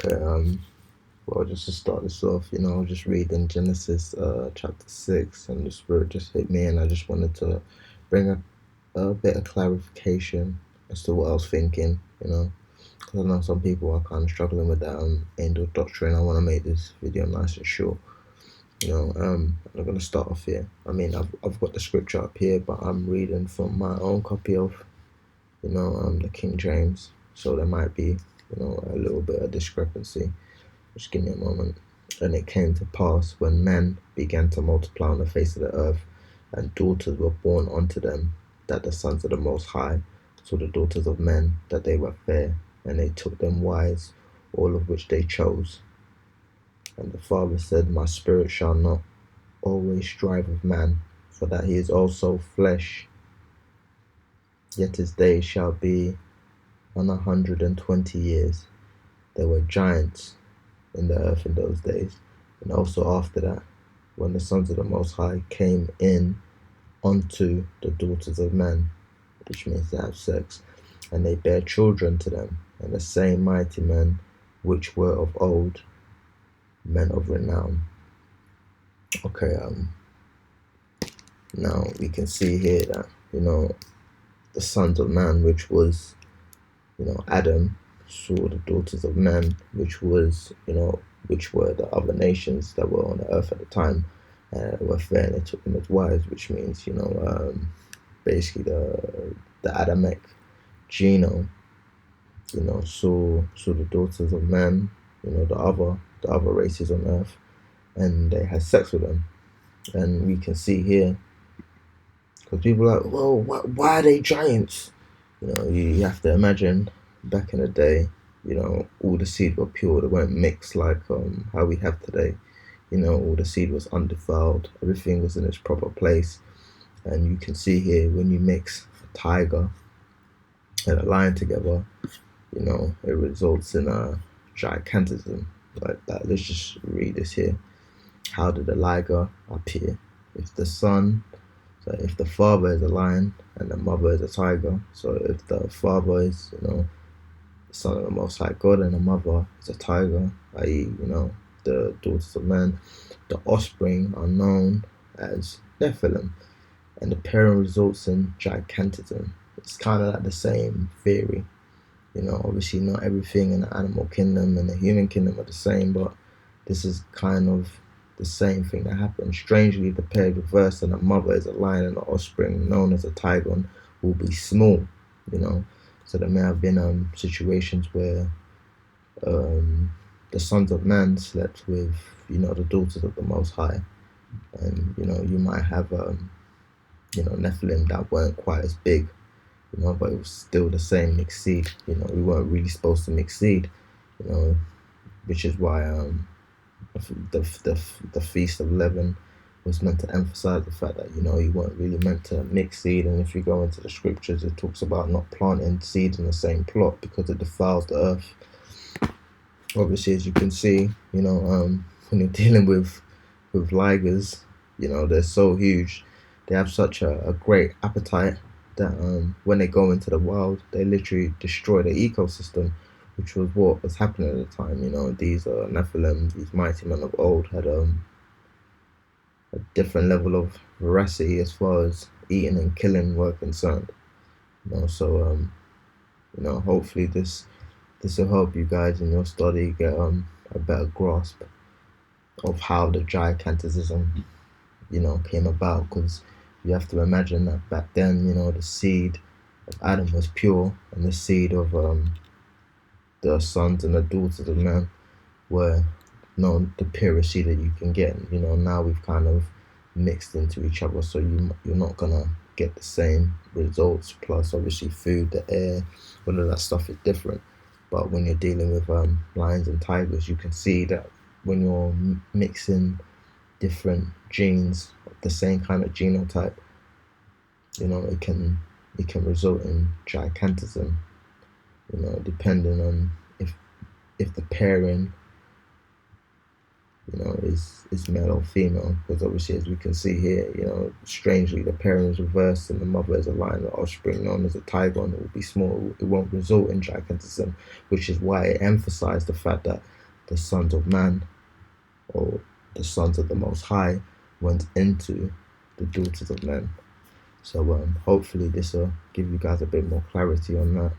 Okay, well, just to start this off, I was just reading Genesis chapter 6, and the Spirit just hit me, and I just wanted to bring a bit of clarification as to what I was thinking, because I know some people are kind of struggling with that angel doctrine. I want to make this video nice and short. I'm going to start off here. I mean, I've got the scripture up here, but I'm reading from my own copy of, the King James, so there might be, a little bit of discrepancy. Just give me a moment. And it came to pass when men began to multiply on the face of the earth, and daughters were born unto them, that the sons of the Most High saw the daughters of men, that they were fair, and they took them wives, all of which they chose. And the father said, My spirit shall not always strive with man, for that he is also flesh, yet his days shall be 120 years. There were giants in the earth in those days, and also after that, when the sons of the Most High came in unto the daughters of men, which means they have sex, and they bare children to them, and the same mighty men which were of old, men of renown. Okay, now we can see here that, the sons of man, which was, Adam, saw the daughters of men, which were the other nations that were on the earth at the time, were fair, and they took them as wives, which means, basically the Adamic genome, saw the daughters of men, the other races on earth, and they had sex with them. And we can see here, because people are like, well, why are they giants? You have to imagine back in the day, all the seed were pure. They weren't mixed like how we have today. All the seed was undefiled. Everything was in its proper place. And you can see here, when you mix a tiger and a lion together, it results in a gigantism like that. Let's just read this here. How did the liger appear? If the son, so if the father is a lion and the mother is a tiger, so if the father is, the son of the Most High God, and the mother is a tiger, i.e., the daughters of men, the offspring are known as Nephilim, and the pairing results in gigantism. It's kind of like the same theory. Obviously not everything in the animal kingdom and the human kingdom are the same, but this is kind of the same thing that happened. Strangely, the pair reversed, and the mother is a lion, and the offspring, known as a tigon, will be small. So there may have been situations where the sons of man slept with, the daughters of the Most High, and you might have Nephilim that weren't quite as big, but it was still the same mixed seed. We weren't really supposed to mix seed, which is why the Feast of Leaven was meant to emphasize the fact that you weren't really meant to mix seed. And if you go into the scriptures, it talks about not planting seeds in the same plot, because it defiles the earth. Obviously, as you can see, when you're dealing with ligers, they're so huge, they have such a great appetite that when they go into the wild, they literally destroy the ecosystem, which was what was happening at the time. These Nephilim, these mighty men of old, had a different level of veracity as far as eating and killing were concerned. So hopefully this will help you guys in your study get a better grasp of how the gigantism came about, because you have to imagine that back then, the seed of Adam was pure, and the seed of the sons and the daughters of man were the purest seed that you can get. Now we've kind of mixed into each other, so you're not gonna get the same results. Plus, obviously, food, the air, all of that stuff is different. But when you're dealing with lions and tigers, you can see that when you're mixing different genes of the same kind of genotype, it can result in gigantism. Depending on if the pairing is male or female, because obviously, as we can see here, strangely, the pairing is reversed and the mother is a lion, the offspring known as a tigon. It will be small, it won't result in gigantism, which is why it emphasized the fact that the sons of man, or the sons of the Most High, went into the daughters of men. So hopefully this will give you guys a bit more clarity on that.